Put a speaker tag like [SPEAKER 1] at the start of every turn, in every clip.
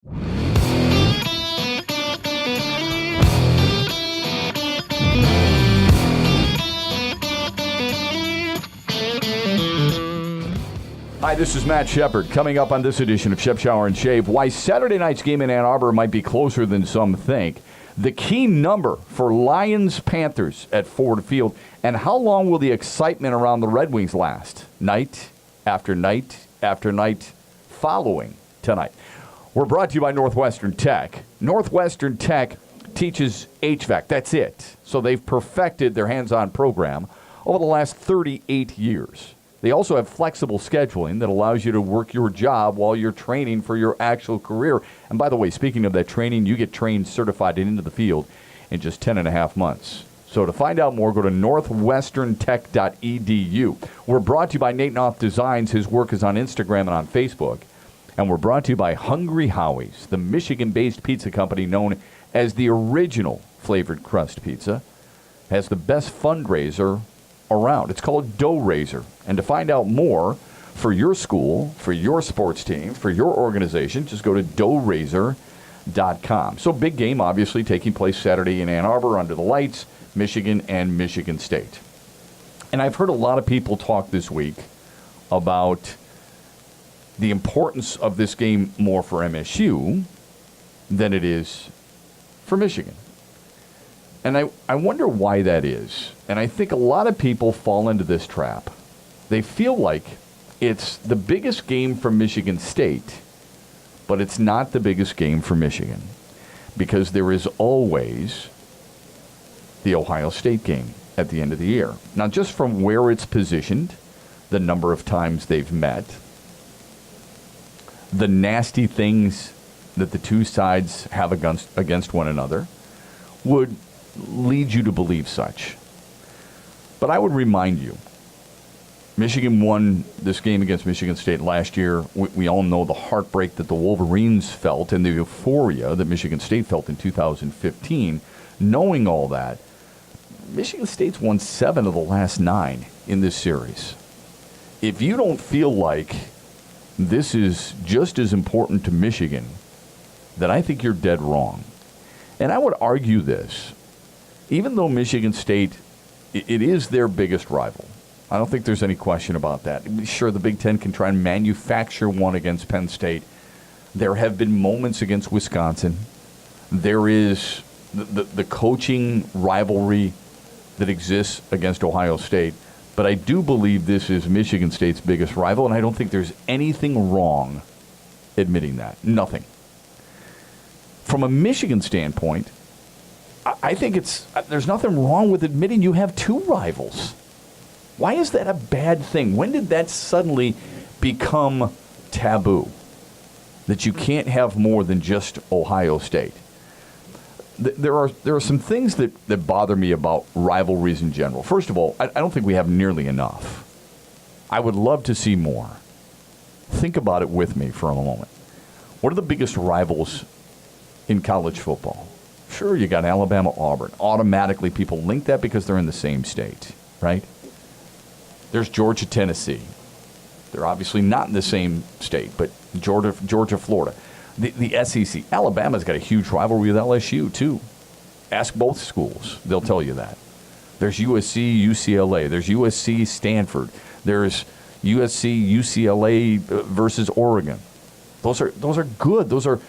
[SPEAKER 1] Hi, this is Matt Shepard. Coming up on this edition of Shep Shower and Shave, why Saturday night's game in Ann Arbor might be closer than some think, the key number for Lions-Panthers at Ford Field, and how long will the excitement around the Red Wings last? Night after night after night following tonight. We're brought to you by Northwestern Tech. Northwestern Tech teaches HVAC. That's it. So they've perfected their hands-on program over the last 38 years. They also have flexible scheduling that allows you to work your job while you're training for your actual career. And by the way, speaking of that training, you get trained certified and into the field in just 10 and a half months. So to find out more, go to northwesterntech.edu. We're brought to you by Nate Knopf Designs. His work is on Instagram and on Facebook. And we're brought to you by Hungry Howie's, the Michigan-based pizza company known as the original flavored crust pizza. Has the best fundraiser around. It's called Doughraiser. And to find out more for your school, for your sports team, for your organization, just go to doughraiser.com. So big game, obviously, taking place Saturday in Ann Arbor under the lights, Michigan and Michigan State. And I've heard a lot of people talk this week about the importance of this game more for MSU than it is for Michigan. And I wonder why that is. And I think a lot of people fall into this trap. They feel like it's the biggest game for Michigan State, but it's not the biggest game for Michigan because there is always the Ohio State game at the end of the year. Now, just from where it's positioned, the number of times they've met, the nasty things that the two sides have against one another would lead you to believe such. But I would remind you, Michigan won this game against Michigan State last year. We all know the heartbreak that the Wolverines felt and the euphoria that Michigan State felt in 2015. Knowing all that, Michigan State's won 7 of the last 9 in this series. If you don't feel like this is just as important to Michigan, then I think you're dead wrong. And I would argue this. Even though Michigan State, it is their biggest rival. I don't think there's any question about that. Sure, the Big Ten can try and manufacture one against Penn State. There have been moments against Wisconsin. There is the coaching rivalry that exists against Ohio State. But I do believe this is Michigan State's biggest rival, and I don't think there's anything wrong admitting that. Nothing. From a Michigan standpoint, I think there's nothing wrong with admitting you have 2 rivals. Why is that a bad thing? When did that suddenly become taboo? That you can't have more than just Ohio State? There are some things that bother me about rivalries in general. First of all, I don't think we have nearly enough. I would love to see more. Think about it with me for a moment. What are the biggest rivals in college football? Sure, you got Alabama, Auburn. Automatically, people link that because they're in the same state, right? There's Georgia, Tennessee. They're obviously not in the same state, but Georgia, Florida. The SEC. Alabama's got a huge rivalry with LSU, too. Ask both schools. They'll tell you that. There's USC, UCLA. There's USC, Stanford. There's USC, UCLA versus Oregon. Those are good. Those are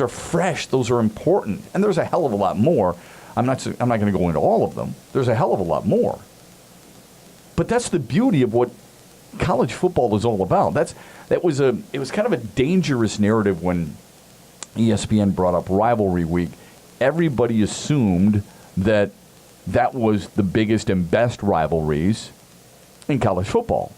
[SPEAKER 1] fresh. Those are important. And there's a hell of a lot more. I'm not going to go into all of them. There's a hell of a lot more. But that's the beauty of what college football is all about. It was kind of a dangerous narrative when ESPN brought up rivalry week. Everybody assumed that was the biggest and best rivalries in college football.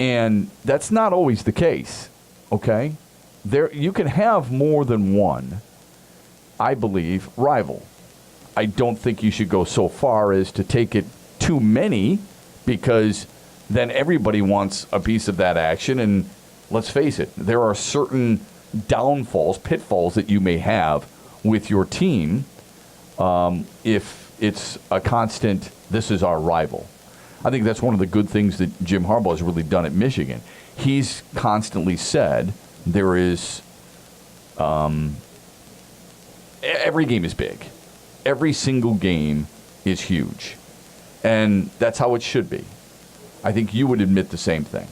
[SPEAKER 1] And that's not always the case. Okay? You can have more than one, I believe, rival. I don't think you should go so far as to take it too many, because then everybody wants a piece of that action. And let's face it, there are certain downfalls, pitfalls that you may have with your team if it's a constant, this is our rival. I think that's one of the good things that Jim Harbaugh has really done at Michigan. He's constantly said there is Every game is big. Every single game is huge. And that's how it should be. I think you would admit the same thing.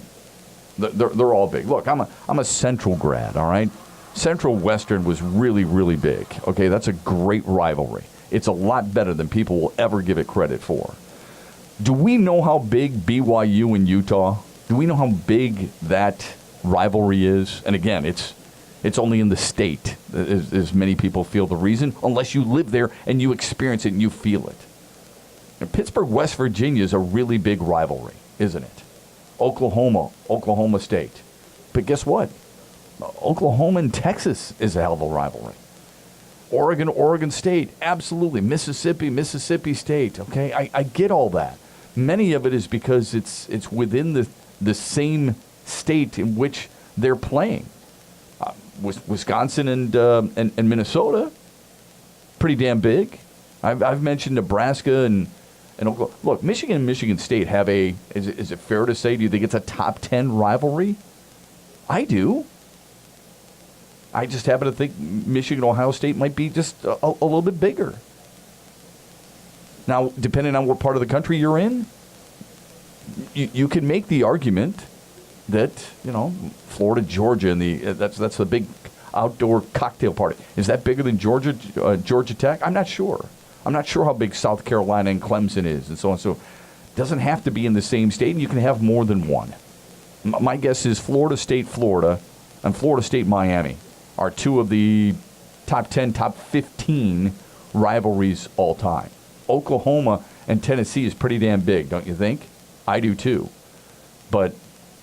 [SPEAKER 1] They're all big. Look, I'm a Central grad, all right? Central Western was really, really big. Okay, that's a great rivalry. It's a lot better than people will ever give it credit for. Do we know how big BYU and Utah? Do we know how big that rivalry is? And again, it's only in the state, as many people feel the reason, unless you live there and you experience it and you feel it. And Pittsburgh, West Virginia is a really big rivalry, isn't it? Oklahoma State. But guess what? Oklahoma and Texas is a hell of a rivalry. Oregon State, absolutely. Mississippi State, okay? I get all that. Many of it is because it's within the same state in which they're playing. Wisconsin and Minnesota, pretty damn big. I've mentioned Nebraska and Oklahoma. Look, Michigan and Michigan State have is it fair to say, do you think it's a top 10 rivalry? I do. I just happen to think Michigan-Ohio State might be just a little bit bigger. Now, depending on what part of the country you're in, you can make the argument that, Florida, Georgia, and that's the big outdoor cocktail party. Is that bigger than Georgia Tech? I'm not sure. I'm not sure how big South Carolina and Clemson is, and so on. So it doesn't have to be in the same state, and you can have more than one. My guess is Florida State, Florida, and Florida State, Miami are two of the top 10, top 15 rivalries all time. Oklahoma and Tennessee is pretty damn big, don't you think? I do too. But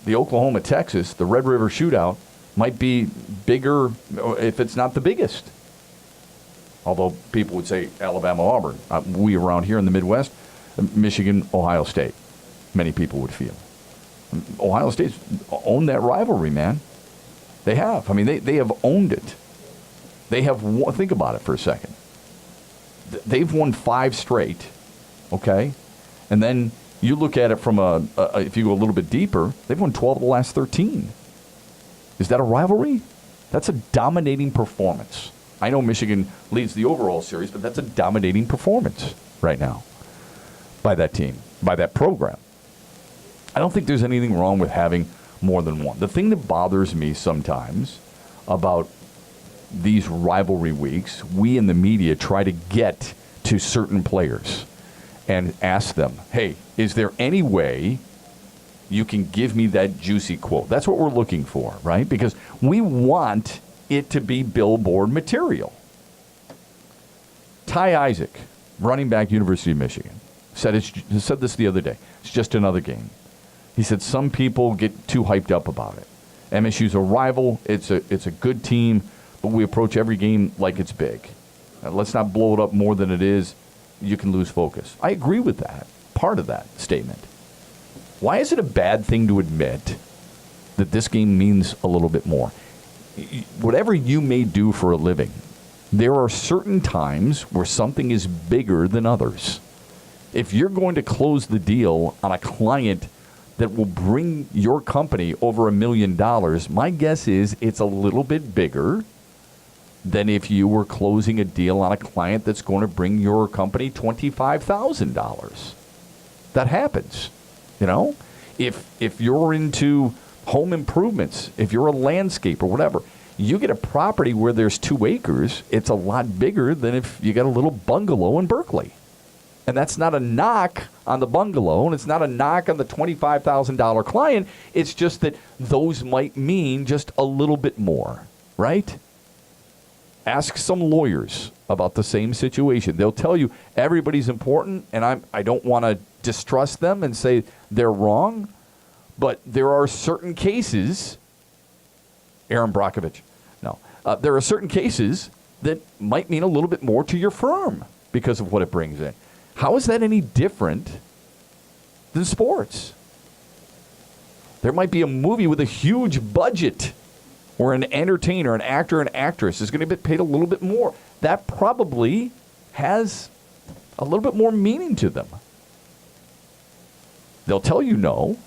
[SPEAKER 1] the Oklahoma-Texas, the Red River Shootout, might be bigger if it's not the biggest. Although people would say Alabama-Auburn. We around here in the Midwest, Michigan-Ohio State, many people would feel. Ohio State's owned that rivalry, man. They have. I mean, they have owned it. They have won, think about it for a second. They've won 5 straight, okay? And then you look at it from if you go a little bit deeper, they've won 12 of the last 13. Is that a rivalry? That's a dominating performance. I know Michigan leads the overall series, but that's a dominating performance right now by that team, by that program. I don't think there's anything wrong with having more than one. The thing that bothers me sometimes about these rivalry weeks, we in the media try to get to certain players and ask them, hey, is there any way you can give me that juicy quote? That's what we're looking for, right? Because we want it to be billboard material. Ty Isaac, running back, University of Michigan, said this the other day. It's just another game. He said some people get too hyped up about it. MSU's a rival. It's a good team, but we approach every game like it's big. Let's not blow it up more than it is. You can lose focus. I agree with that, part of that statement. Why is it a bad thing to admit that this game means a little bit more? Whatever you may do for a living, there are certain times where something is bigger than others. If you're going to close the deal on a client that will bring your company over $1 million, my guess is it's a little bit bigger than if you were closing a deal on a client that's going to bring your company $25,000. That happens, If you're into home improvements, if you're a landscaper, whatever, you get a property where there's 2 acres, it's a lot bigger than if you got a little bungalow in Berkeley. And that's not a knock on the bungalow, and it's not a knock on the $25,000 client. It's just that those might mean just a little bit more, right? Ask some lawyers about the same situation. They'll tell you everybody's important, and I don't want to distrust them and say they're wrong, but there are certain cases, Aaron Brockovich, there are certain cases that might mean a little bit more to your firm because of what it brings in. How is that any different than sports? There might be a movie with a huge budget where an entertainer, an actor, an actress is going to get paid a little bit more. That probably has a little bit more meaning to them. They'll tell you no.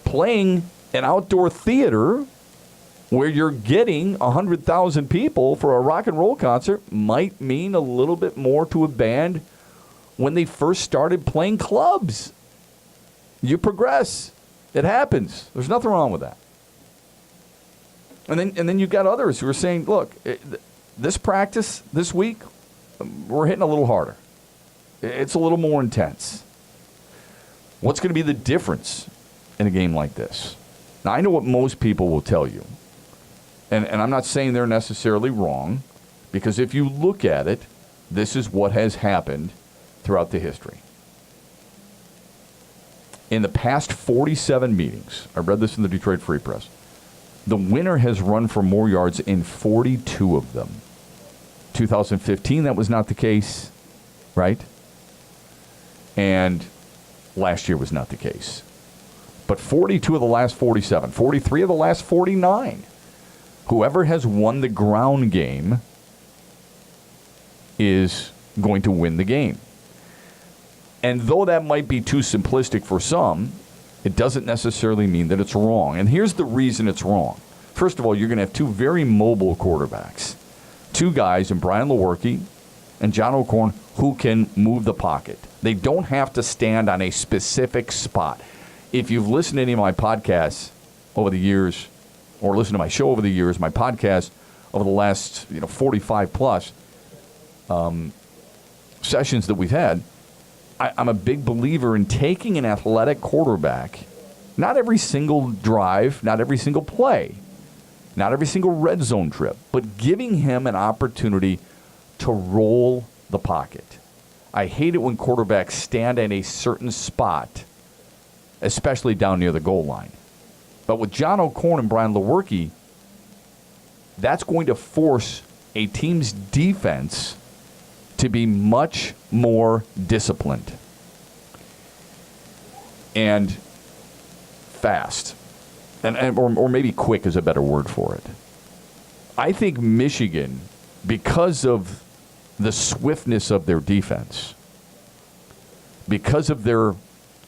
[SPEAKER 1] Playing an outdoor theater where you're getting 100,000 people for a rock and roll concert might mean a little bit more to a band when they first started playing clubs. You progress. It happens. There's nothing wrong with that. And then you've got others who are saying, look, this practice this week, we're hitting a little harder. It's a little more intense. What's going to be the difference in a game like this? Now, I know what most people will tell you. And I'm not saying they're necessarily wrong, because if you look at it, this is what has happened throughout the history. In the past 47 meetings, I read this in the Detroit Free Press, the winner has run for more yards in 42 of them. 2015, that was not the case, right? And last year was not the case. But 42 of the last 47, 43 of the last 49. Whoever has won the ground game is going to win the game. And though that might be too simplistic for some, it doesn't necessarily mean that it's wrong. And here's the reason it's wrong. First of all, you're going to have two very mobile quarterbacks. Two guys in Brian Lewerke and John O'Korn who can move the pocket. They don't have to stand on a specific spot. If you've listened to any of my podcasts over the years, or listened to my show over the years, my podcast over the last 45 plus sessions that we've had, I'm a big believer in taking an athletic quarterback, not every single drive, not every single play, not every single red zone trip, but giving him an opportunity to roll the pocket. I hate it when quarterbacks stand in a certain spot, especially down near the goal line. But with John O'Korn and Brian Lewerke, that's going to force a team's defense to be much more disciplined and fast, or maybe quick is a better word for it. I think Michigan, because of the swiftness of their defense, because of their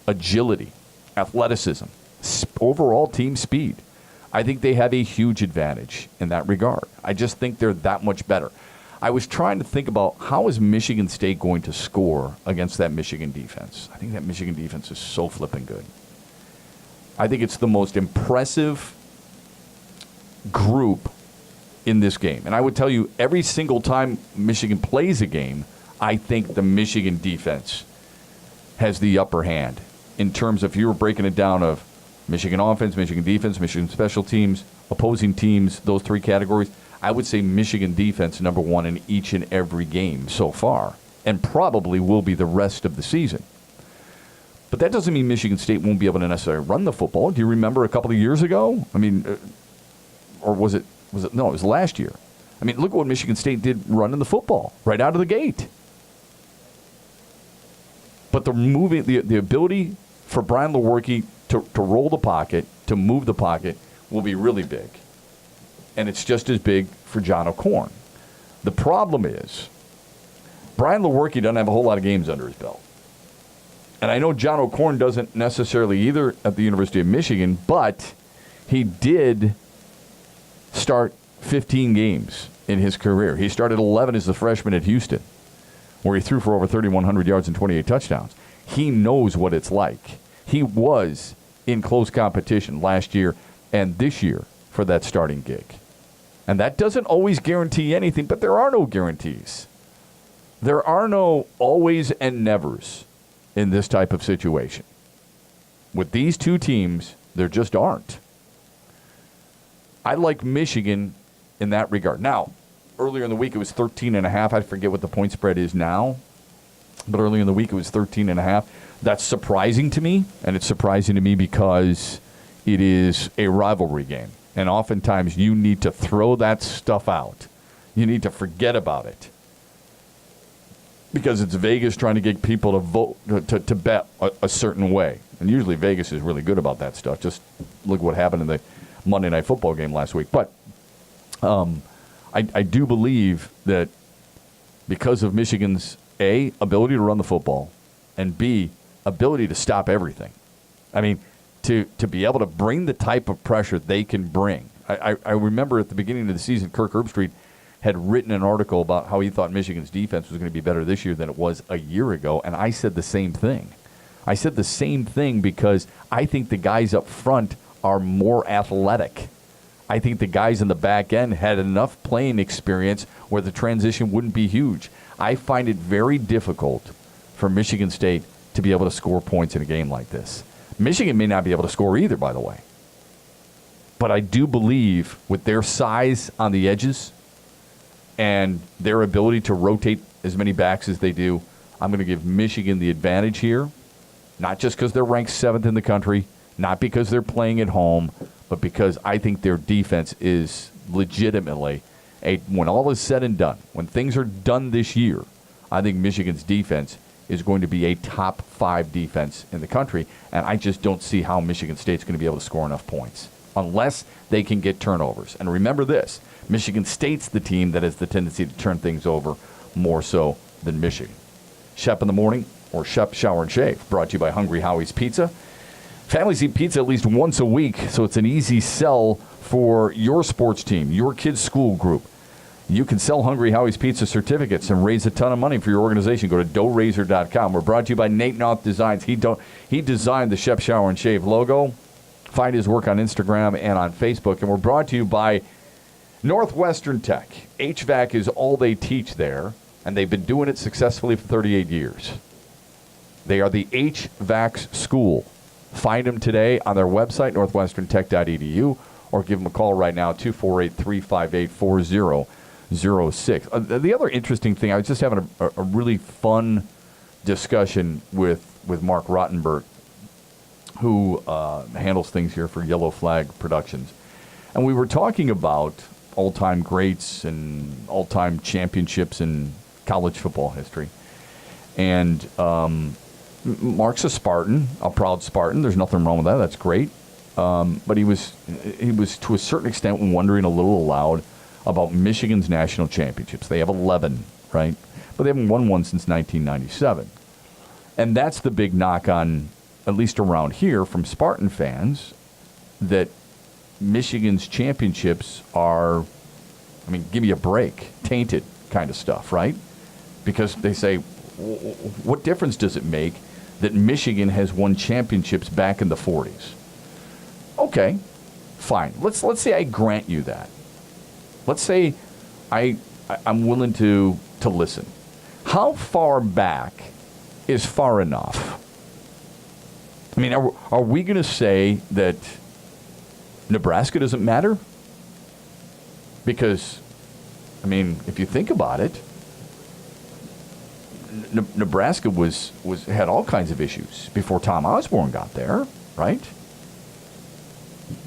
[SPEAKER 1] agility, athleticism, overall team speed, I think they have a huge advantage in that regard. I just think they're that much better. I was trying to think about how is Michigan State going to score against that Michigan defense. I think that Michigan defense is so flipping good. I think it's the most impressive group in this game. And I would tell you, every single time Michigan plays a game, I think the Michigan defense has the upper hand in terms of, if you were breaking it down, of Michigan offense, Michigan defense, Michigan special teams, opposing teams, those three categories. I would say Michigan defense number one in each and every game so far, and probably will be the rest of the season. But that doesn't mean Michigan State won't be able to necessarily run the football. Do you remember a couple of years ago? I mean, or was it? No, it was last year. I mean, look at what Michigan State did running the football right out of the gate. But the ability for Brian Lewerke to roll the pocket, to move the pocket, will be really big. And it's just as big for John O'Korn. The problem is, Brian Lewerke doesn't have a whole lot of games under his belt. And I know John O'Korn doesn't necessarily either at the University of Michigan, but he did start 15 games in his career. He started 11 as a freshman at Houston, where he threw for over 3,100 yards and 28 touchdowns. He knows what it's like. He was in close competition last year and this year for that starting gig. And that doesn't always guarantee anything, but there are no guarantees. There are no always and nevers in this type of situation. With these two teams, there just aren't. I like Michigan in that regard. Now, earlier in the week, it was 13.5. I forget what the point spread is now. But earlier in the week, it was 13.5. That's surprising to me, and it's surprising to me because it is a rivalry game. And oftentimes, you need to throw that stuff out. You need to forget about it. Because it's Vegas trying to get people to vote, to bet a certain way. And usually Vegas is really good about that stuff. Just look what happened in the Monday Night Football game last week. But I do believe that because of Michigan's, A, ability to run the football, and B, ability to stop everything. I mean, to be able to bring the type of pressure they can bring. I remember at the beginning of the season, Kirk Herbstreit had written an article about how he thought Michigan's defense was going to be better this year than it was a year ago, and I said the same thing. I said the same thing because I think the guys up front are more athletic. I think the guys in the back end had enough playing experience where the transition wouldn't be huge. I find it very difficult for Michigan State to be able to score points in a game like this. Michigan may not be able to score either, by the way. But I do believe with their size on the edges and their ability to rotate as many backs as they do, I'm going to give Michigan the advantage here, not just because they're ranked 7th in the country, not because they're playing at home, but because I think their defense is legitimately, when all is said and done, when things are done this year, I think Michigan's defense is going to be a top 5 defense in the country, and I just don't see how Michigan State's going to be able to score enough points unless they can get turnovers. And remember this, Michigan State's the team that has the tendency to turn things over more so than Michigan. Shep in the morning, or Shep Shower and Shave, brought to you by Hungry Howie's Pizza. Families eat pizza at least once a week, so it's an easy sell for your sports team, your kid's school group. You can sell Hungry Howie's Pizza certificates and raise a ton of money for your organization. Go to Doughraiser.com. We're brought to you by Nate Knopf Designs. He designed the Shep Shower and Shave logo. Find his work on Instagram and on Facebook. And we're brought to you by Northwestern Tech. HVAC is all they teach there, and they've been doing it successfully for 38 years. They are the HVAC school. Find them today on their website, northwesterntech.edu, or give them a call right now, 248-358-4006. The other interesting thing, I was just having a really fun discussion with Mark Rottenberg, who handles things here for Yellow Flag Productions. And we were talking about all-time greats and all-time championships in college football history. And Mark's a Spartan, a proud Spartan. There's nothing wrong with that. That's great. But he was to a certain extent wondering a little aloud about Michigan's national championships. They have 11, right? But they haven't won one since 1997. And that's the big knock on, at least around here, from Spartan fans, that Michigan's championships are, I mean, give me a break, tainted kind of stuff, right? Because they say, what difference does it make that Michigan has won championships back in the 40s? Okay, fine. Let's say I grant you that. Let's say I'm willing to listen. How far back is far enough? I mean, are we going to say that Nebraska doesn't matter? Because, I mean, if you think about it, Nebraska had all kinds of issues before Tom Osborne got there, right?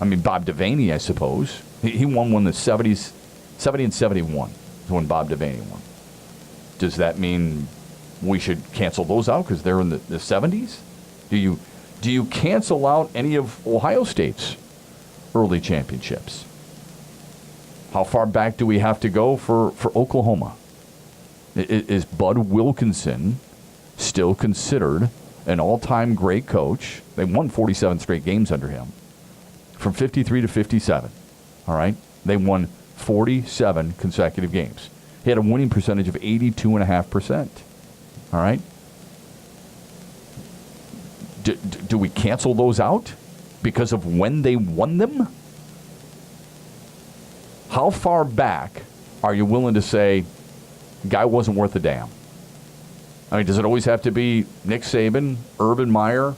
[SPEAKER 1] I mean, Bob Devaney, I suppose. He won one in the 70s, 70 and 71 is when Bob Devaney won. Does that mean we should cancel those out because they're in the 70s? Do you cancel out any of Ohio State's early championships? How far back do we have to go for Oklahoma? Is Bud Wilkinson still considered an all-time great coach? They won 47 straight games under him. From 53 to 57, all right? They won 47 consecutive games. He had a winning percentage of 82.5%, all right? Do we cancel those out because of when they won them? How far back are you willing to say, guy wasn't worth a damn? I mean, does it always have to be Nick Saban, Urban Meyer,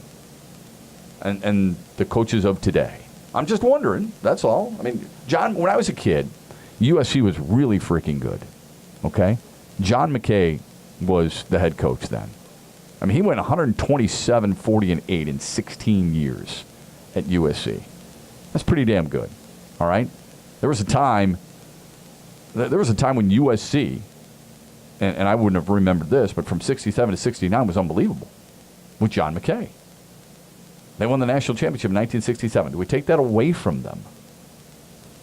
[SPEAKER 1] and the coaches of today? I'm just wondering, that's all. I mean, John, when I was a kid, USC was really freaking good, okay? John McKay was the head coach then. I mean, he went 127, 40, and 8 in 16 years at USC. That's pretty damn good, all right? There was a time when USC, and I wouldn't have remembered this, but from 67 to 69 was unbelievable with John McKay. They won the national championship in 1967. Do we take that away from them?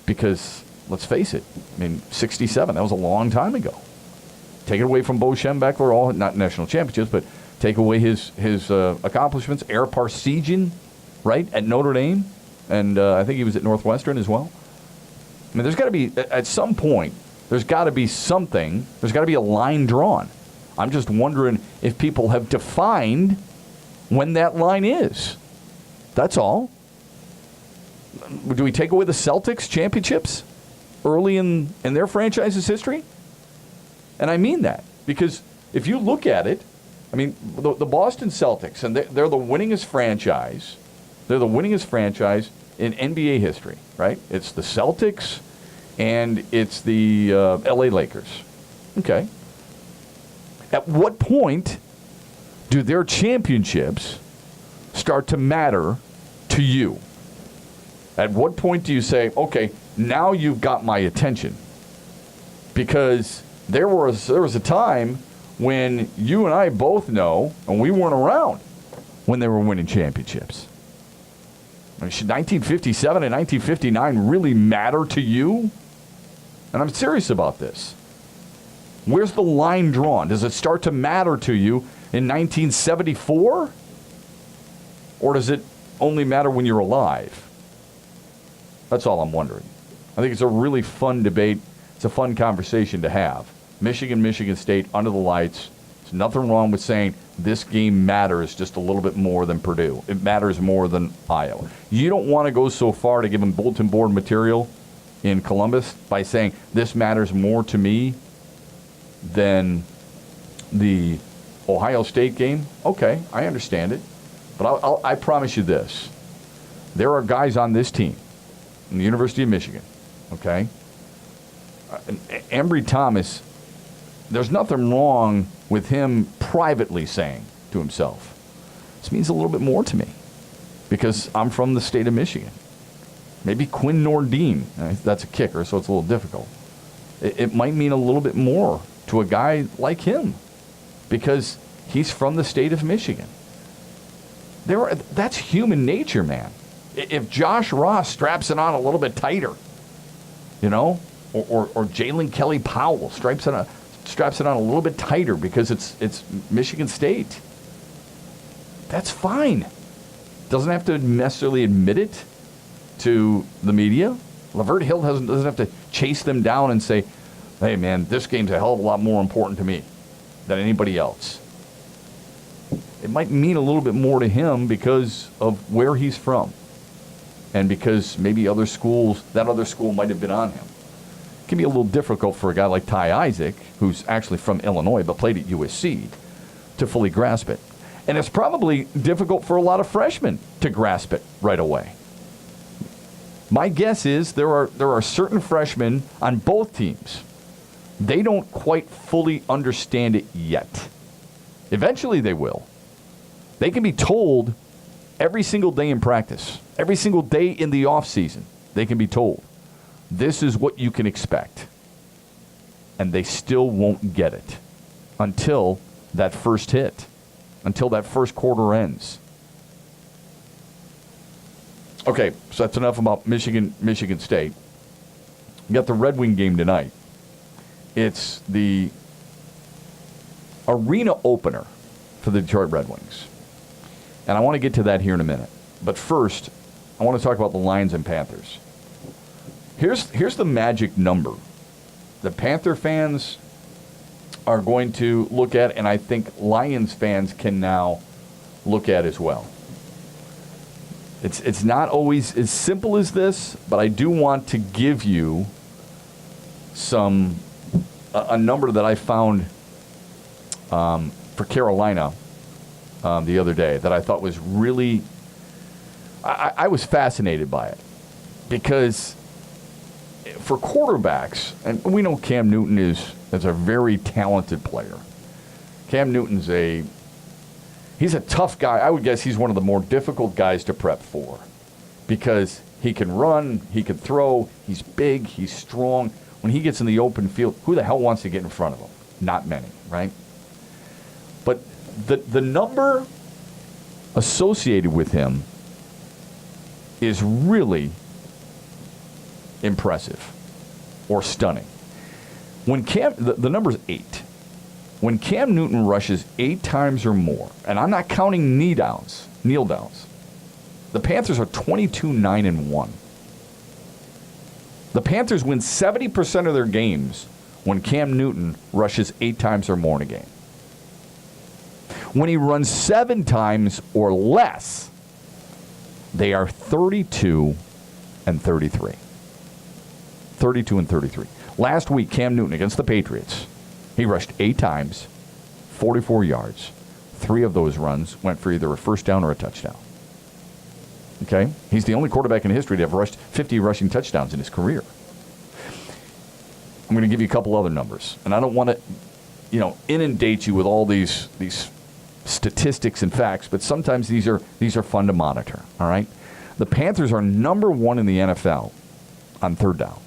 [SPEAKER 1] Because, let's face it, I mean, 67, that was a long time ago. Take it away from Bo Schembechler, all not national championships, but take away his accomplishments. Air Parsegian, right, at Notre Dame, and I think he was at Northwestern as well. I mean, there's got to be, at some point, there's got to be something, there's got to be a line drawn. I'm just wondering if people have defined when that line is. That's all. Do we take away the Celtics championships early in their franchise's history? And I mean that, because if you look at it, I mean, the Boston Celtics, and they're the winningest franchise. They're the winningest franchise in NBA history, right? It's the Celtics and it's the LA Lakers. Okay. At what point do their championships start to matter to you? At what point do you say, okay, now you've got my attention? Because there was a time when you and I both know, and we weren't around when they were winning championships. I mean, should 1957 and 1959 really matter to you? And I'm serious about this. Where's the line drawn? Does it start to matter to you in 1974? Or does it only matter when you're alive? That's all I'm wondering. I think it's a really fun debate. It's a fun conversation to have. Michigan State, under the lights. There's nothing wrong with saying this game matters just a little bit more than Purdue. It matters more than Iowa. You don't want to go so far to give them bulletin board material in Columbus by saying this matters more to me than the Ohio State game. Okay, I understand it. But I promise you this. There are guys on this team in the University of Michigan, okay? Embry Thomas, there's nothing wrong with him privately saying to himself, this means a little bit more to me because I'm from the state of Michigan. Maybe Quinn Nordine, that's a kicker, so it's a little difficult. It might mean a little bit more to a guy like him because he's from the state of Michigan. That's human nature, man. If Josh Ross straps it on a little bit tighter, you know, or Jalen Kelly Powell straps it on a little bit tighter because it's Michigan State, that's fine. Doesn't have to necessarily admit it to the media. Lavert Hill doesn't have to chase them down and say, hey, man, this game's a hell of a lot more important to me than anybody else. It might mean a little bit more to him because of where he's from and because maybe that other school might have been on him. It can be a little difficult for a guy like Ty Isaac, who's actually from Illinois but played at USC, to fully grasp it. And it's probably difficult for a lot of freshmen to grasp it right away. My guess is there are certain freshmen on both teams. They don't quite fully understand it yet. Eventually they will. They can be told every single day in practice, every single day in the off season, they can be told, this is what you can expect. And they still won't get it until that first hit, until that first quarter ends. Okay, so that's enough about Michigan State. You got the Red Wing game tonight. It's the arena opener for the Detroit Red Wings. And I want to get to that here in a minute. But first, I want to talk about the Lions and Panthers. Here's the magic number that Panther fans are going to look at, and I think Lions fans can now look at as well. It's not always as simple as this, but I do want to give you a number that I found for Carolina the other day that I thought was really, I was fascinated by it because for quarterbacks, and we know Cam Newton is a very talented player. Cam Newton's he's a tough guy. I would guess he's one of the more difficult guys to prep for because he can run, he can throw, he's big, he's strong. When he gets in the open field, who the hell wants to get in front of him? Not many, right? But the number associated with him is really impressive or stunning. When the number's 8. When Cam Newton rushes 8 times or more, and I'm not counting kneel downs, the Panthers are 22-9-1. The Panthers win 70% of their games when Cam Newton rushes 8 times or more in a game. When he runs 7 times or less, they are 32 and 33. 32 and 33. Last week, Cam Newton against the Patriots, he rushed 8 times, 44 yards. 3 of those runs went for either a first down or a touchdown. Okay? He's the only quarterback in history to have rushed 50 rushing touchdowns in his career. I'm going to give you a couple other numbers. And I don't want to, inundate you with all these statistics and facts, but sometimes these are fun to monitor, all right? The Panthers are number 1 in the NFL on third down.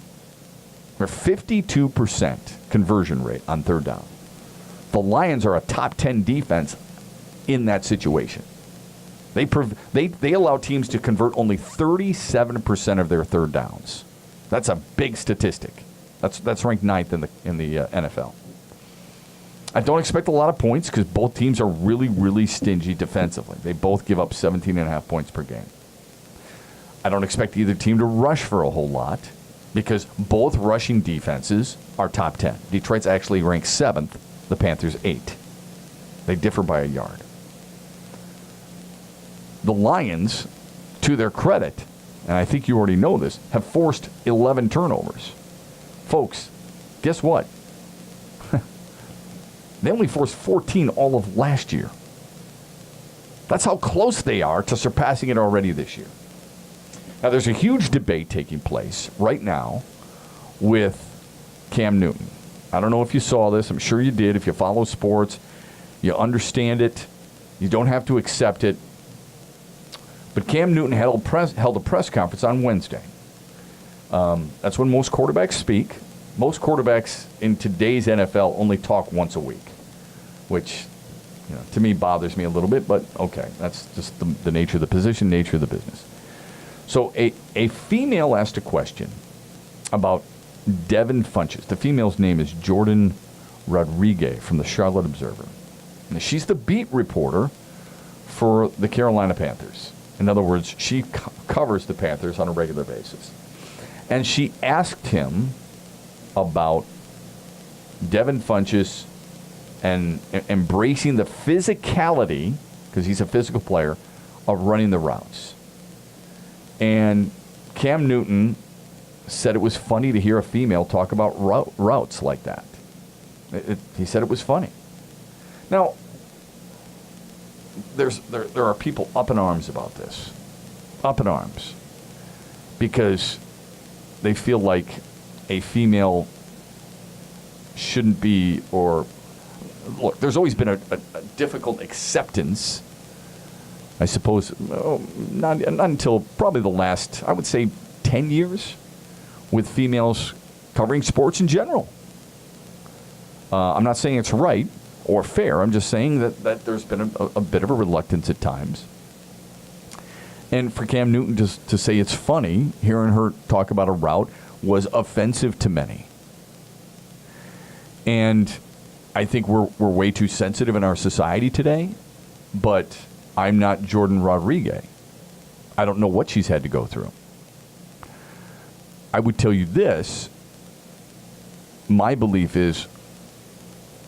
[SPEAKER 1] They're 52% conversion rate on third down. The Lions are a top 10 defense in that situation. They allow teams to convert only 37% of their third downs. That's a big statistic. That's ranked 9th in the NFL. I don't expect a lot of points because both teams are really, really stingy defensively. They both give up 17.5 points per game. I don't expect either team to rush for a whole lot because both rushing defenses are top 10. Detroit's actually ranked 7th, the Panthers 8th. They differ by a yard. The Lions, to their credit, and I think you already know this, have forced 11 turnovers. Folks, guess what? They only forced 14 all of last year. That's how close they are to surpassing it already this year. Now, there's a huge debate taking place right now with Cam Newton. I don't know if you saw this. I'm sure you did. If you follow sports, you understand it. You don't have to accept it. But Cam Newton held a press conference on Wednesday. That's when most quarterbacks speak. Most quarterbacks in today's NFL only talk once a week, which to me bothers me a little bit, but okay, that's just the nature of the position, nature of the business. So a female asked a question about Devin Funchess. The female's name is Jordan Rodriguez from the Charlotte Observer. And she's the beat reporter for the Carolina Panthers. In other words, she covers the Panthers on a regular basis. And she asked him about Devin Funchess and embracing the physicality, because he's a physical player, of running the routes. And Cam Newton said it was funny to hear a female talk about routes like that. He said it was funny. Now, there are people up in arms about this. Up in arms. Because they feel like a female shouldn't be, or look, there's always been a difficult acceptance, I suppose, not until probably the last, I would say, 10 years with females covering sports in general. I'm not saying it's right or fair. I'm just saying that there's been a bit of a reluctance at times. And for Cam Newton to say it's funny, hearing her talk about a route was offensive to many. And I think we're way too sensitive in our society today, but I'm not Jordan Rodriguez. I don't know what she's had to go through. I would tell you this. My belief is,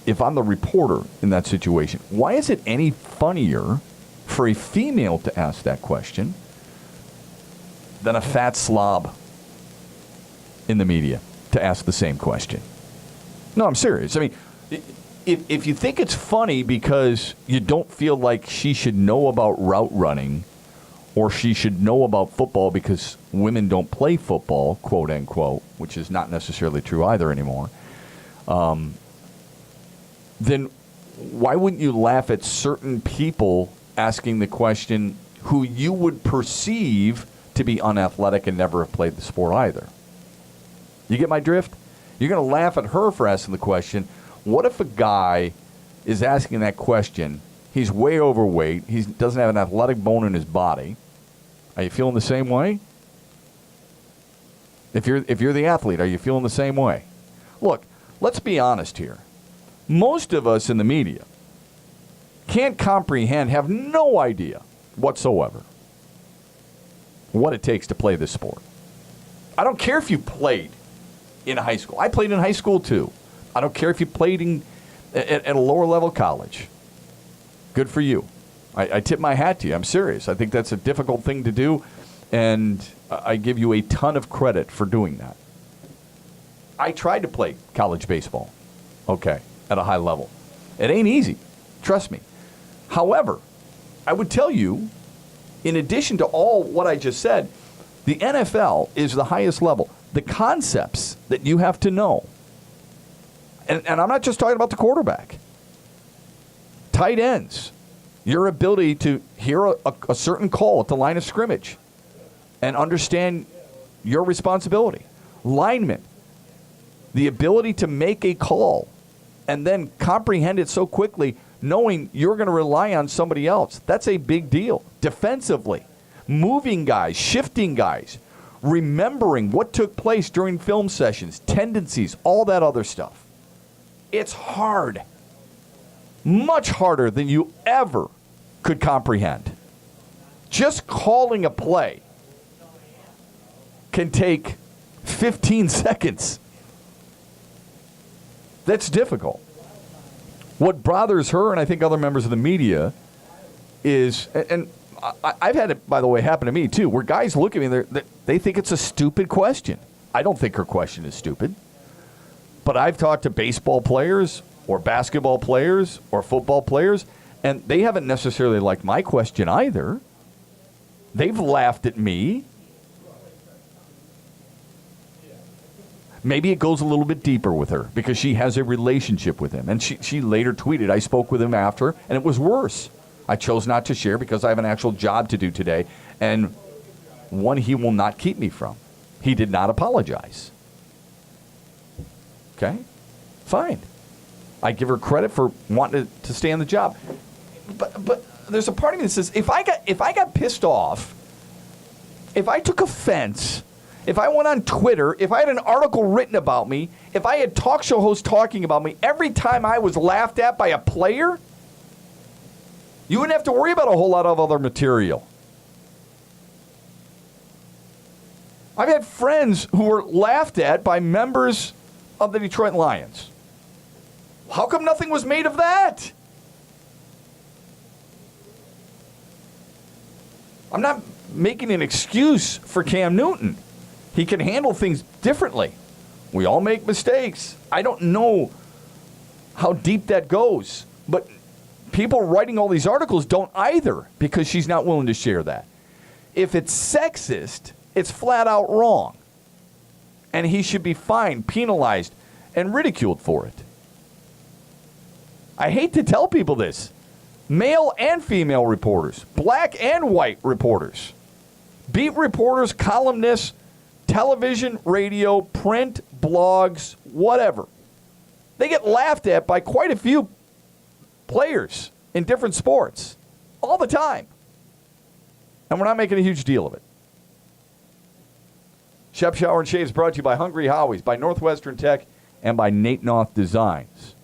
[SPEAKER 1] if I'm the reporter in that situation, why is it any funnier for a female to ask that question than a fat slob in the media to ask the same question? No, I'm serious. I mean, if you think it's funny because you don't feel like she should know about route running, or she should know about football because women don't play football, quote unquote, which is not necessarily true either anymore, then why wouldn't you laugh at certain people asking the question who you would perceive to be unathletic and never have played the sport either? You get my drift? You're going to laugh at her for asking the question. What if a guy is asking that question, he's way overweight, he doesn't have an athletic bone in his body? Are you feeling the same way? If you're the athlete, are you feeling the same way? Look, let's be honest here. Most of us in the media can't comprehend, have no idea whatsoever what it takes to play this sport. I don't care if you played in high school. I played in high school too. I don't care if you played at a lower level college. Good for you. I tip my hat to you. I'm serious. I think that's a difficult thing to do, and I give you a ton of credit for doing that. I tried to play college baseball, okay, at a high level. It ain't easy. Trust me. However, I would tell you, in addition to all what I just said, the NFL is the highest level. The concepts that you have to know, and I'm not just talking about the quarterback, tight ends, your ability to hear a certain call at the line of scrimmage and understand your responsibility. Linemen, the ability to make a call and then comprehend it so quickly, knowing you're going to rely on somebody else. That's a big deal. Defensively, moving guys, shifting guys, remembering what took place during film sessions, tendencies, all that other stuff. It's hard. Much harder than you ever could comprehend. Just calling a play can take 15 seconds. That's difficult. What bothers her, and I think other members of the media, is, and I've had it, by the way, happen to me too, where guys look at me and they think it's a stupid question. I don't think her question is stupid. But I've talked to baseball players or basketball players or football players, and they haven't necessarily liked my question either. They've laughed at me. Maybe it goes a little bit deeper with her because she has a relationship with him. And she later tweeted, I spoke with him after, and it was worse. I chose not to share because I have an actual job to do today, and one he will not keep me from. He did not apologize. Okay? Fine. I give her credit for wanting to stay on the job. But there's a part of me that says, if I got pissed off, if I took offense, if I went on Twitter, if I had an article written about me, if I had talk show hosts talking about me, every time I was laughed at by a player, you wouldn't have to worry about a whole lot of other material. I've had friends who were laughed at by members of the Detroit Lions. How come nothing was made of that? I'm not making an excuse for Cam Newton. He can handle things differently. We all make mistakes. I don't know how deep that goes, but people writing all these articles don't either because she's not willing to share that. If it's sexist, it's flat out wrong. And he should be fined, penalized, and ridiculed for it. I hate to tell people this. Male and female reporters, black and white reporters, beat reporters, columnists, television, radio, print, blogs, whatever. They get laughed at by quite a few players in different sports all the time. And we're not making a huge deal of it. Shep Shower and Shave is brought to you by Hungry Howie's, by Northwestern Tech, and by Nate Noth Designs.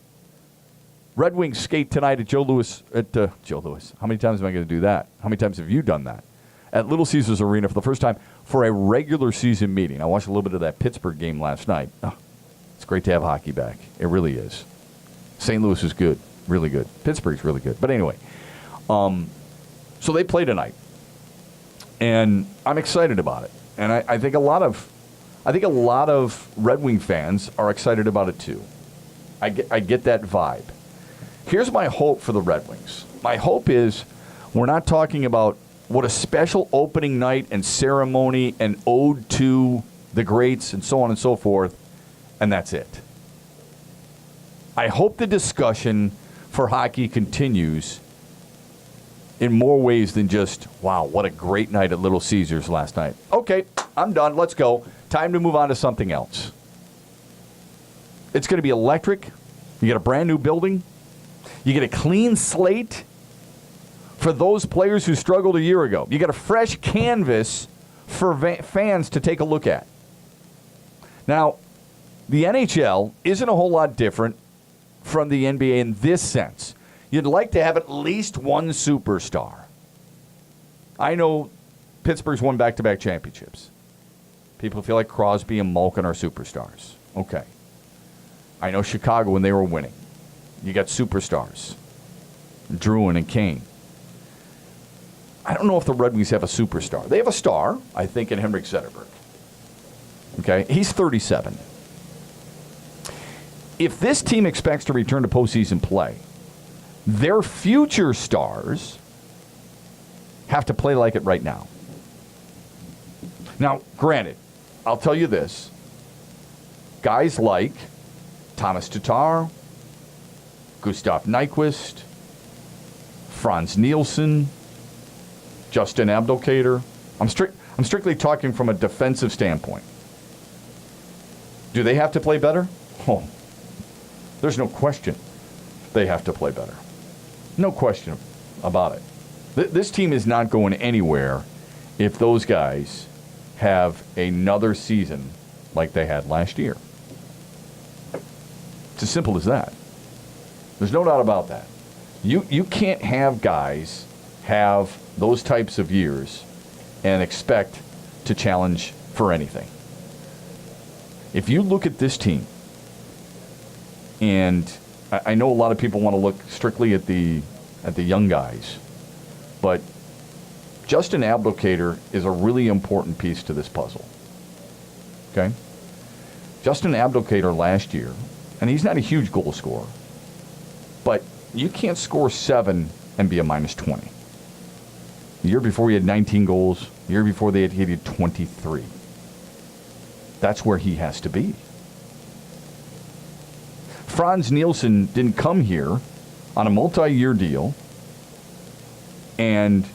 [SPEAKER 1] Red Wings skate tonight at Joe Louis. How many times am I going to do that? How many times have you done that? At Little Caesars Arena for the first time for a regular season meeting. I watched a little bit of that Pittsburgh game last night. Oh, it's great to have hockey back. It really is. St. Louis is good, really good. Pittsburgh's really good. But anyway, so they play tonight, and I'm excited about it. And I think a lot of Red Wing fans are excited about it too. I get that vibe. Here's my hope for the Red Wings. My hope is we're not talking about what a special opening night and ceremony and ode to the greats and so on and so forth, and that's it. I hope the discussion for hockey continues in more ways than just, wow, what a great night at Little Caesars last night. Okay, I'm done. Let's go. Time to move on to something else. It's going to be electric. You get a brand new building. You get a clean slate for those players who struggled a year ago. You get a fresh canvas for fans to take a look at. Now, the NHL isn't a whole lot different from the NBA in this sense. You'd like to have at least one superstar. I know Pittsburgh's won back-to-back championships. People feel like Crosby and Malkin are superstars. Okay. I know Chicago when they were winning. You got superstars. Druin and Kane. I don't know if the Red Wings have a superstar. They have a star, I think, in Henrik Zetterberg. Okay? He's 37. If this team expects to return to postseason play, their future stars have to play like it right now. Now, granted, I'll tell you this. Guys like Thomas Tatar, Gustav Nyquist, Franz Nielsen, Justin Abdelkader. I'm strictly talking from a defensive standpoint. Do they have to play better? Oh, there's no question they have to play better. No question about it. This team is not going anywhere if those guys have another season like they had last year. It's as simple as that. There's no doubt about that. You can't have guys have those types of years and expect to challenge for anything. If you look at this team, and I know a lot of people want to look strictly at the young guys, but Justin Abdelkader is a really important piece to this puzzle. Okay? Justin Abdelkader last year, and he's not a huge goal scorer, but you can't score 7 and be a minus 20. The year before he had 19 goals. The year before he had 23. That's where he has to be. Franz Nielsen didn't come here on a multi-year deal and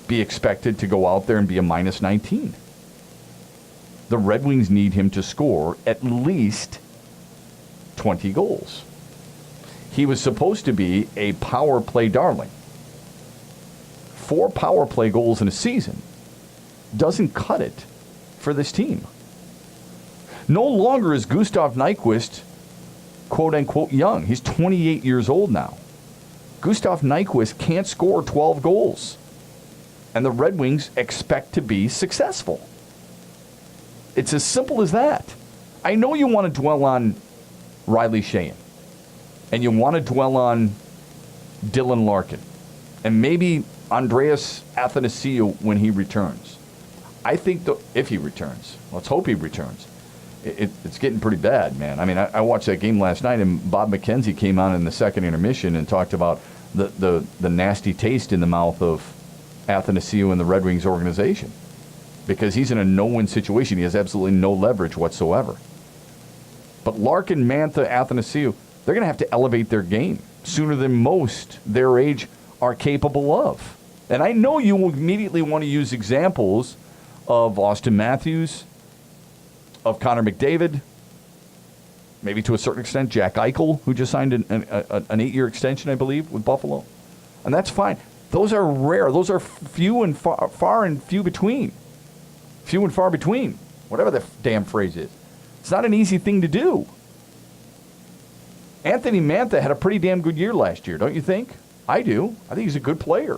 [SPEAKER 1] be expected to go out there and be a minus 19. The Red Wings need him to score at least 20 goals. He was supposed to be a power play darling. 4 power play goals in a season doesn't cut it for this team. No longer is Gustav Nyquist, quote-unquote, young. He's 28 years old now. Gustav Nyquist can't score 12 goals. And the Red Wings expect to be successful. It's as simple as that. I know you want to dwell on Riley Sheahan. And you want to dwell on Dylan Larkin. And maybe Andreas Athanasiou when he returns. I think if he returns. Let's hope he returns. It's getting pretty bad, man. I mean, I watched that game last night, and Bob McKenzie came on in the second intermission and talked about the nasty taste in the mouth of Athanasiou and the Red Wings organization. Because he's in a no-win situation. He has absolutely no leverage whatsoever. But Larkin, Mantha, Athanasiou, they're going to have to elevate their game sooner than most their age are capable of. And I know you will immediately want to use examples of Austin Matthews, of Connor McDavid, maybe to a certain extent Jack Eichel, who just signed an 8-year extension, I believe, with Buffalo. And that's fine. Those are rare. Those are few and far and few between. Few and far between. Whatever the damn phrase is. It's not an easy thing to do. Anthony Mantha had a pretty damn good year last year, don't you think? I do. I think he's a good player.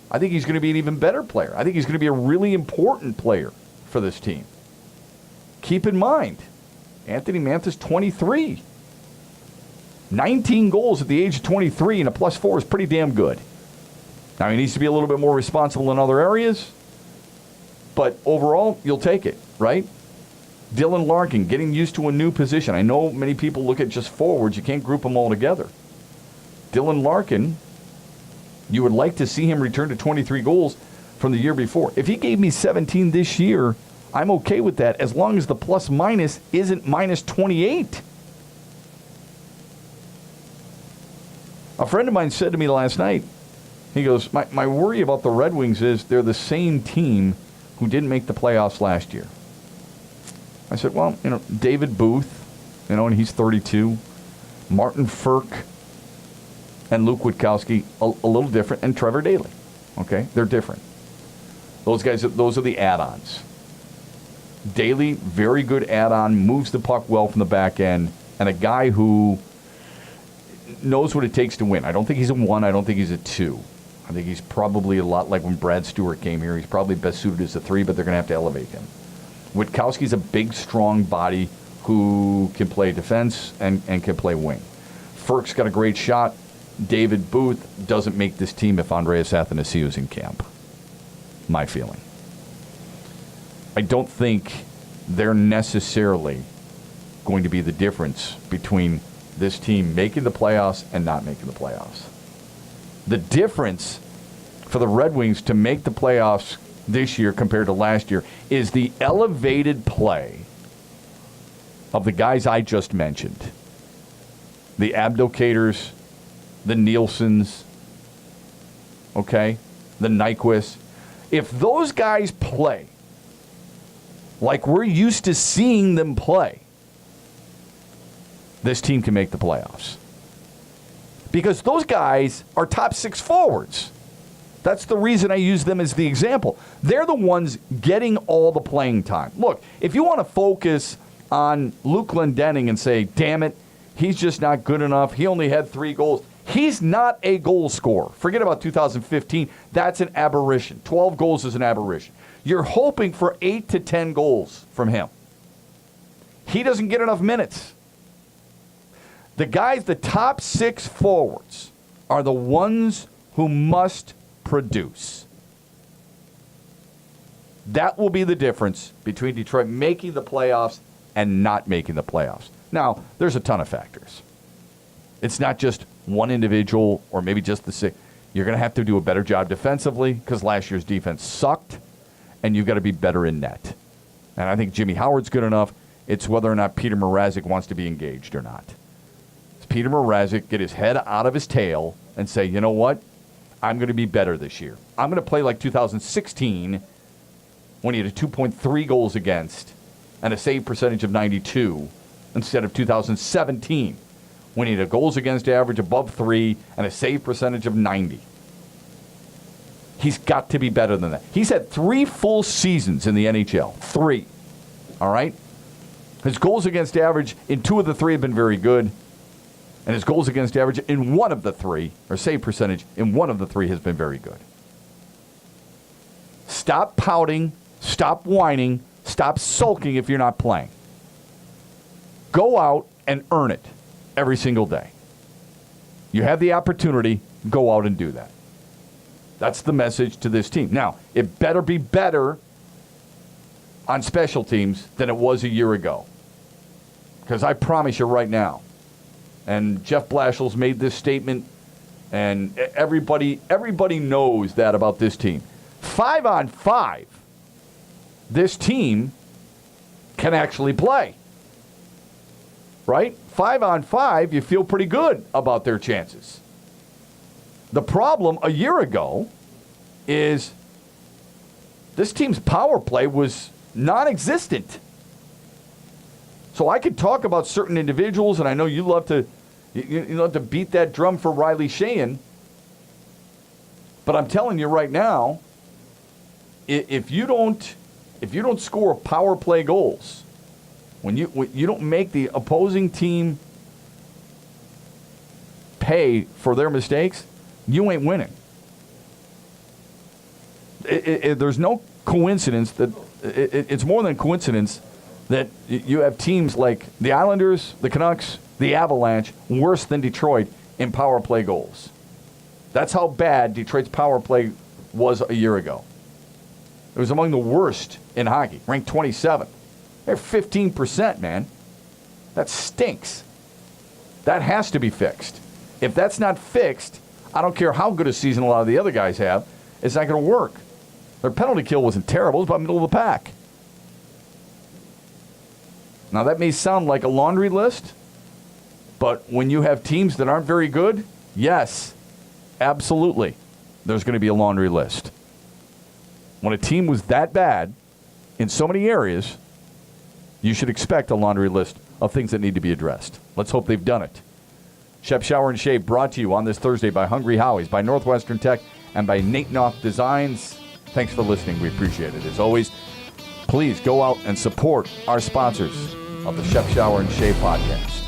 [SPEAKER 1] I think he's going to be an even better player. I think he's going to be a really important player for this team. Keep in mind, Anthony Mantha's 23. 19 goals at the age of 23 and a +4 is pretty damn good. Now, he needs to be a little bit more responsible in other areas, but overall, you'll take it, right? Dylan Larkin, getting used to a new position. I know many people look at just forwards. You can't group them all together. Dylan Larkin, you would like to see him return to 23 goals from the year before. If he gave me 17 this year, I'm okay with that as long as the plus-minus isn't minus 28. A friend of mine said to me last night, he goes, my worry about the Red Wings is they're the same team who didn't make the playoffs last year. I said, well, David Booth, and he's 32, Martin Ferk, and Luke Witkowski, a little different, and Trevor Daley. Okay? They're different. Those guys, those are the add-ons. Daley, very good add-on, moves the puck well from the back end, and a guy who knows what it takes to win. I don't think he's a 1. I don't think he's a 2. I think he's probably a lot like when Brad Stewart came here. He's probably best suited as a 3, but they're going to have to elevate him. Witkowski's a big, strong body who can play defense and can play wing. Ferk's got a great shot. David Booth doesn't make this team if Andreas Athanasiou's in camp. My feeling. I don't think they're necessarily going to be the difference between this team making the playoffs and not making the playoffs. The difference for the Red Wings to make the playoffs this year compared to last year is the elevated play of the guys I just mentioned. The Abdelkaders, the Nielsen's, okay, the Nyquist. If those guys play like we're used to seeing them play, this team can make the playoffs. Because those guys are top 6 forwards. That's the reason I use them as the example. They're the ones getting all the playing time. Look, if you want to focus on Luke Glendening and say, damn it, he's just not good enough. He only had 3 goals. He's not a goal scorer. Forget about 2015. That's an aberration. 12 goals is an aberration. You're hoping for 8 to 10 goals from him. He doesn't get enough minutes. The guys, the top 6 forwards, are the ones who must produce. That will be the difference between Detroit making the playoffs and not making the playoffs. Now, there's a ton of factors. It's not just one individual or maybe just the 6. You're going to have to do a better job defensively because last year's defense sucked, and you've got to be better in net. And I think Jimmy Howard's good enough. It's whether or not Peter Mrazek wants to be engaged or not. Does Peter Mrazek get his head out of his tail and say, you know what? I'm going to be better this year. I'm going to play like 2016 when he had a 2.3 goals against and a save percentage of 92 instead of 2017 when he had a goals against average above 3 and a save percentage of 90. He's got to be better than that. He's had 3 full seasons in the NHL. 3. All right? His goals against average in 2 of the 3 have been very good. And his goals against average in 1 of the 3, or save percentage in 1 of the 3 has been very good. Stop pouting. Stop whining. Stop sulking if you're not playing. Go out and earn it every single day. You have the opportunity. Go out and do that. That's the message to this team. Now, it better be better on special teams than it was a year ago. Because I promise you right now, and Jeff Blashill's made this statement, and everybody knows that about this team. 5-on-5, this team can actually play. Right? 5-on-5, you feel pretty good about their chances. The problem a year ago is this team's power play was non-existent. So I could talk about certain individuals, and I know you love to beat that drum for Riley Sheahan. But I'm telling you right now, if you don't score power play goals, when you don't make the opposing team pay for their mistakes, you ain't winning. There's no coincidence that it's more than coincidence that you have teams like the Islanders, the Canucks, the Avalanche, worse than Detroit in power play goals. That's how bad Detroit's power play was a year ago. It was among the worst in hockey, ranked 27th. They're 15%, man. That stinks. That has to be fixed. If that's not fixed, I don't care how good a season a lot of the other guys have, it's not going to work. Their penalty kill wasn't terrible. It was about middle of the pack. Now, that may sound like a laundry list, but when you have teams that aren't very good, yes, absolutely, there's going to be a laundry list. When a team was that bad in so many areas, you should expect a laundry list of things that need to be addressed. Let's hope they've done it. Shep, Shower, and Shave brought to you on this Thursday by Hungry Howie's, by Northwestern Tech, and by Nate Knopf Designs. Thanks for listening. We appreciate it. As always, please go out and support our sponsors of the Shep, Shower, and Shave podcast.